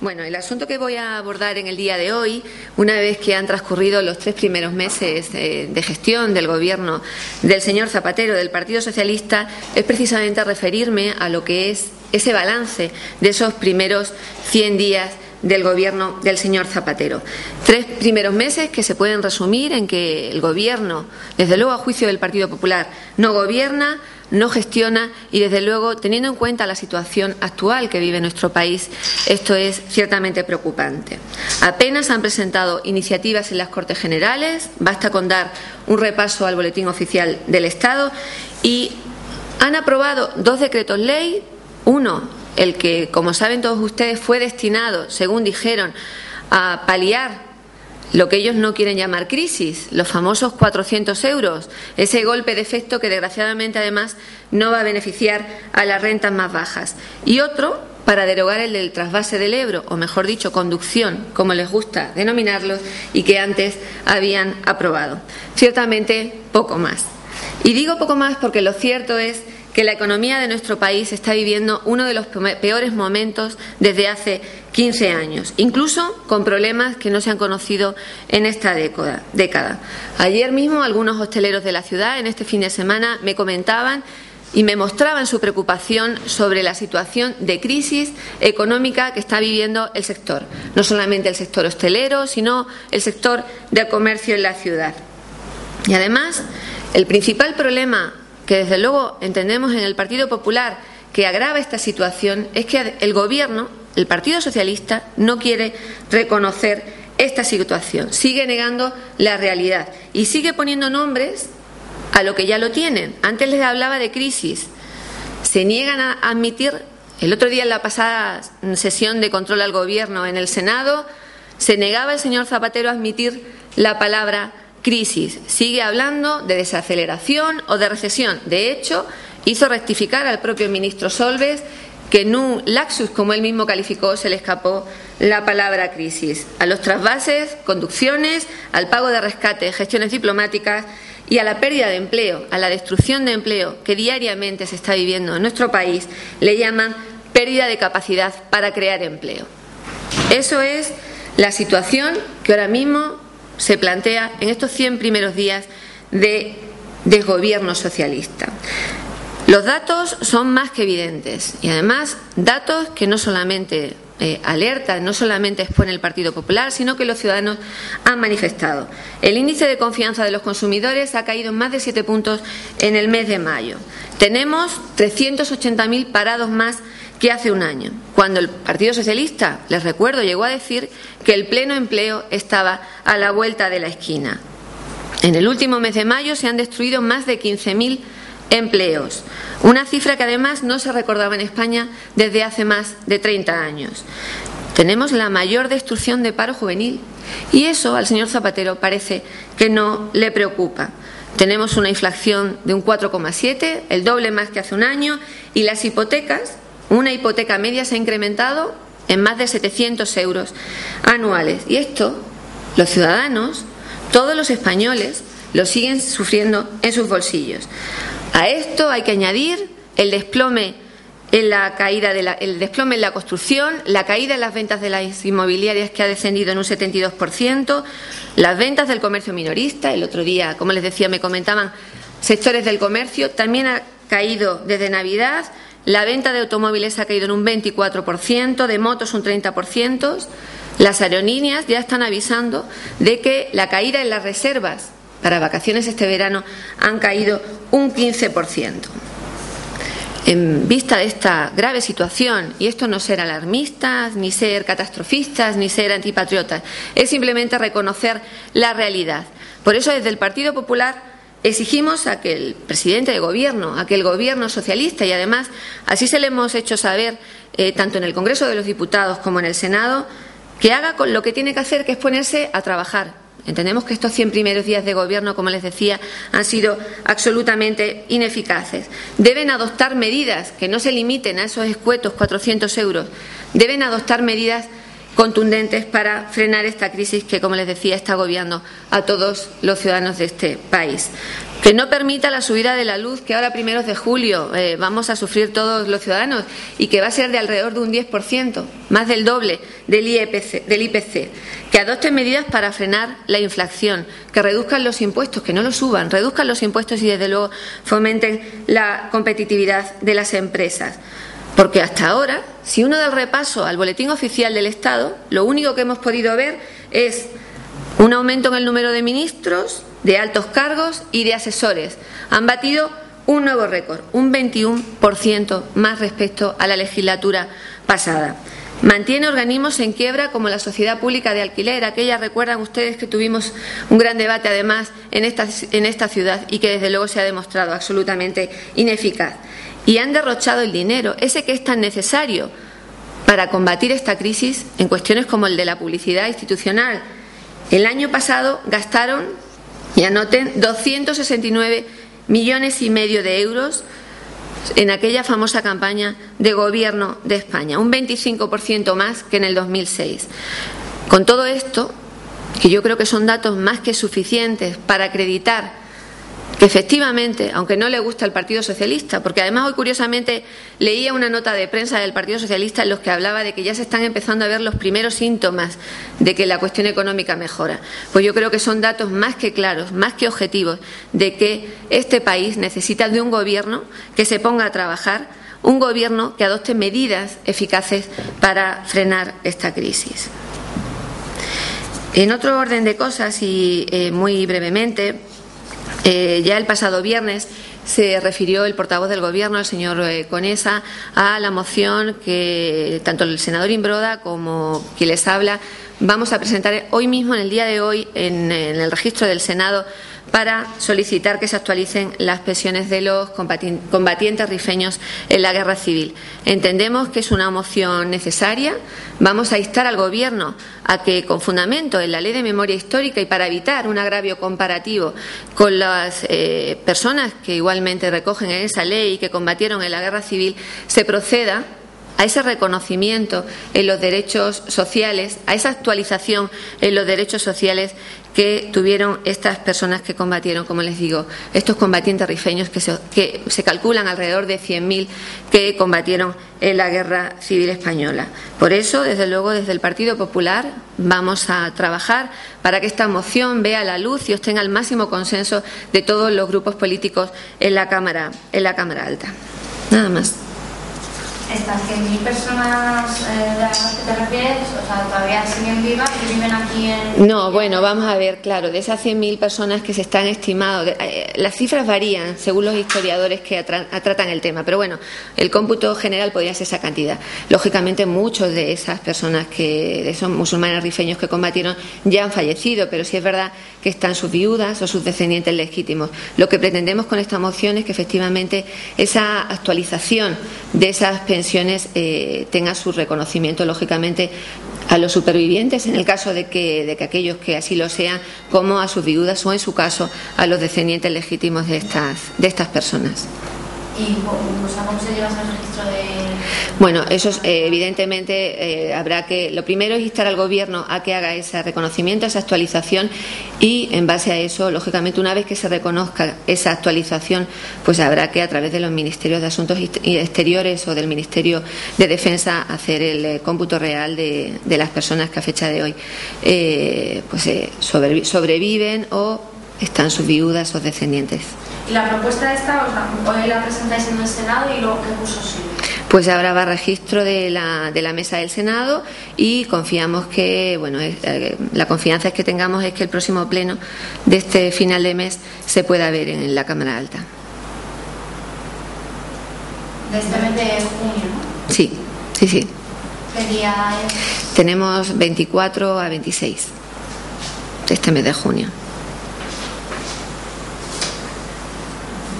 Bueno, el asunto que voy a abordar en el día de hoy, una vez que han transcurrido los 3 primeros meses de gestión del Gobierno del señor Zapatero, del Partido Socialista, es precisamente referirme a lo que es ese balance de esos primeros 100 días del Gobierno del señor Zapatero. 3 primeros meses que se pueden resumir en que el Gobierno, desde luego a juicio del Partido Popular, no gobierna, no gestiona y, desde luego, teniendo en cuenta la situación actual que vive nuestro país, esto es ciertamente preocupante. Apenas han presentado iniciativas en las Cortes Generales, basta con dar un repaso al Boletín Oficial del Estado, y han aprobado 2 decretos ley, uno, el que, como saben todos ustedes, fue destinado, según dijeron, a paliar lo que ellos no quieren llamar crisis, los famosos 400 euros, ese golpe de efecto que desgraciadamente además no va a beneficiar a las rentas más bajas. Y otro para derogar el del trasvase del Ebro, o mejor dicho, conducción, como les gusta denominarlos, y que antes habían aprobado. Ciertamente poco más. Y digo poco más porque lo cierto es que la economía de nuestro país está viviendo uno de los peores momentos desde hace 15 años, incluso con problemas que no se han conocido en esta década. Ayer mismo algunos hosteleros de la ciudad, en este fin de semana, me comentaban y me mostraban su preocupación sobre la situación de crisis económica que está viviendo el sector, no solamente el sector hostelero, sino el sector del comercio en la ciudad. Y además, el principal problema que desde luego entendemos en el Partido Popular que agrava esta situación es que el Gobierno, el Partido Socialista, no quiere reconocer esta situación, sigue negando la realidad y sigue poniendo nombres a lo que ya lo tienen. Antes les hablaba de crisis, se niegan a admitir. El otro día, en la pasada sesión de control al Gobierno en el Senado, se negaba el señor Zapatero a admitir la palabra crisis, sigue hablando de desaceleración o de recesión. De hecho, hizo rectificar al propio ministro Solbes que en un lapsus, como él mismo calificó, se le escapó la palabra crisis. A los trasvases, conducciones, al pago de rescate, gestiones diplomáticas y a la pérdida de empleo, a la destrucción de empleo que diariamente se está viviendo en nuestro país, le llaman pérdida de capacidad para crear empleo. Eso es la situación que ahora mismo se plantea en estos 100 primeros días del Gobierno socialista. Los datos son más que evidentes y además datos que no solamente alertan, no solamente expone el Partido Popular, sino que los ciudadanos han manifestado. El índice de confianza de los consumidores ha caído en más de 7 puntos en el mes de mayo. Tenemos 380.000 parados más que hace un año, cuando el Partido Socialista, les recuerdo, llegó a decir que el pleno empleo estaba a la vuelta de la esquina. En el último mes de mayo se han destruido más de 15.000 empleos, una cifra que además no se recordaba en España desde hace más de 30 años. Tenemos la mayor destrucción de paro juvenil y eso al señor Zapatero parece que no le preocupa. Tenemos una inflación de un 4,7, el doble más que hace un año, y las hipotecas, una hipoteca media se ha incrementado en más de 700 euros anuales. Y esto, los ciudadanos, todos los españoles, lo siguen sufriendo en sus bolsillos. A esto hay que añadir el desplome en la caída el desplome en la construcción, la caída en las ventas de las inmobiliarias, que ha descendido en un 72%, las ventas del comercio minorista. El otro día, como les decía, me comentaban sectores del comercio, también ha caído desde Navidad. La venta de automóviles ha caído en un 24%, de motos un 30%. Las aerolíneas ya están avisando de que la caída en las reservas para vacaciones este verano han caído un 15%. En vista de esta grave situación, y esto no ser alarmistas, ni ser catastrofistas, ni ser antipatriotas, es simplemente reconocer la realidad. Por eso, desde el Partido Popular exigimos a que el presidente de Gobierno, a que el Gobierno socialista, y además así se le hemos hecho saber tanto en el Congreso de los Diputados como en el Senado, que haga con lo que tiene que hacer, que es ponerse a trabajar. Entendemos que estos 100 primeros días de Gobierno, como les decía, han sido absolutamente ineficaces. Deben adoptar medidas que no se limiten a esos escuetos 400 euros. Deben adoptar medidas contundentes para frenar esta crisis que, como les decía, está agobiando a todos los ciudadanos de este país. Que no permita la subida de la luz, que ahora primeros de julio vamos a sufrir todos los ciudadanos y que va a ser de alrededor de un 10%, más del doble del IPC. Que adopten medidas para frenar la inflación, que reduzcan los impuestos, que no los suban, reduzcan los impuestos y desde luego fomenten la competitividad de las empresas. Porque hasta ahora, si uno da el repaso al Boletín Oficial del Estado, lo único que hemos podido ver es un aumento en el número de ministros, de altos cargos y de asesores. Han batido un nuevo récord, un 21% más respecto a la legislatura pasada. Mantiene organismos en quiebra como la Sociedad Pública de Alquiler, aquella, recuerdan ustedes que tuvimos un gran debate además en esta ciudad y que desde luego se ha demostrado absolutamente ineficaz. Y han derrochado el dinero, ese que es tan necesario para combatir esta crisis en cuestiones como el de la publicidad institucional. El año pasado gastaron, y anoten, 269,5 millones de euros en aquella famosa campaña de Gobierno de España, un 25% más que en el 2006. Con todo esto, que yo creo que son datos más que suficientes para acreditar que efectivamente, aunque no le gusta al Partido Socialista, porque además hoy curiosamente leía una nota de prensa del Partido Socialista en los que hablaba de que ya se están empezando a ver los primeros síntomas de que la cuestión económica mejora. Pues yo creo que son datos más que claros, más que objetivos, de que este país necesita de un gobierno que se ponga a trabajar, un gobierno que adopte medidas eficaces para frenar esta crisis. En otro orden de cosas y muy brevemente, ya el pasado viernes se refirió el portavoz del Gobierno, el señor Conesa, a la moción que tanto el senador Imbroda como quien les habla vamos a presentar hoy mismo, en el día de hoy, en el registro del Senado, para solicitar que se actualicen las pensiones de los combatientes rifeños en la guerra civil. Entendemos que es una moción necesaria. Vamos a instar al Gobierno a que, con fundamento en la Ley de Memoria Histórica y para evitar un agravio comparativo con las personas que igualmente recogen en esa ley y que combatieron en la guerra civil, se proceda a ese reconocimiento en los derechos sociales, a esa actualización en los derechos sociales que tuvieron estas personas que combatieron, como les digo, estos combatientes rifeños que se calculan alrededor de 100.000 que combatieron en la Guerra Civil Española. Por eso, desde luego, desde el Partido Popular vamos a trabajar para que esta moción vea la luz y obtenga el máximo consenso de todos los grupos políticos en la Cámara Alta. Nada más. Estas 100.000 personas de las que te refieres, o sea, todavía siguen vivas y viven aquí en... No, bueno, vamos a ver, claro, de esas 100.000 personas que se están estimados, las cifras varían según los historiadores que tratan el tema, pero bueno, el cómputo general podría ser esa cantidad. Lógicamente, muchos de esas personas, de esos musulmanes rifeños que combatieron, ya han fallecido, pero sí es verdad que están sus viudas o sus descendientes legítimos. Lo que pretendemos con esta moción es que efectivamente esa actualización de esas pensiones tenga su reconocimiento, lógicamente, a los supervivientes, en el caso de que aquellos que así lo sean, como a sus viudas o, en su caso, a los descendientes legítimos de estas personas. ¿Y cómo se lleva ese registro de...? Bueno, eso evidentemente habrá que... Lo primero es instar al Gobierno a que haga ese reconocimiento, esa actualización y, en base a eso, lógicamente, una vez que se reconozca esa actualización, pues habrá que, a través de los Ministerios de Asuntos Exteriores o del Ministerio de Defensa, hacer el cómputo real de las personas que a fecha de hoy sobreviven o están sus viudas o descendientes. ¿Y la propuesta esta hoy la presentáis en el Senado y luego qué curso sigue? Pues ahora va a registro de la mesa del Senado y confiamos que, bueno, la confianza es que tengamos es que el próximo pleno de este final de mes se pueda ver en la Cámara Alta. De este mes de junio, ¿no? Sí. ¿Qué día es? Tenemos 24 a 26 de este mes de junio.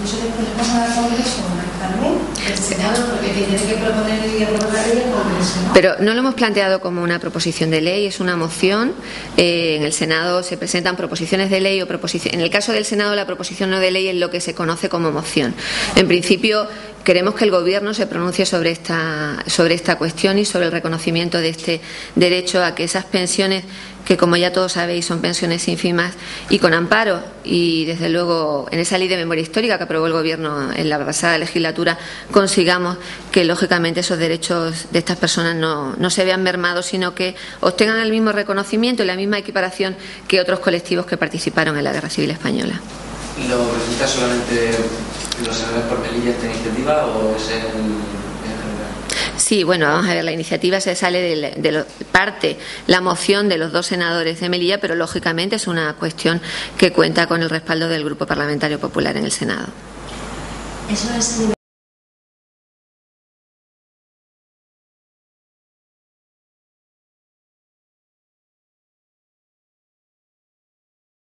¿Eso después le vamos a dar al Congreso, Carmen? El Senado, porque tiene que proponer y aprobar la ley al Congreso, ¿no? Pero no lo hemos planteado como una proposición de ley, es una moción. En el Senado se presentan proposiciones de ley o proposiciones. En el caso del Senado, la proposición no de ley es lo que se conoce como moción. En principio, queremos que el Gobierno se pronuncie sobre esta cuestión y sobre el reconocimiento de este derecho a que esas pensiones, que como ya todos sabéis son pensiones ínfimas, y con amparo y desde luego en esa ley de memoria histórica que aprobó el Gobierno en la pasada legislatura, consigamos que lógicamente esos derechos de estas personas no se vean mermados, sino que obtengan el mismo reconocimiento y la misma equiparación que otros colectivos que participaron en la Guerra Civil Española. ¿Lo presenta solamente los senadores por Melilla esta iniciativa o es en general? Sí, bueno, vamos a ver, la iniciativa se sale parte la moción de los 2 senadores de Melilla, pero lógicamente es una cuestión que cuenta con el respaldo del Grupo Parlamentario Popular en el Senado. Eso es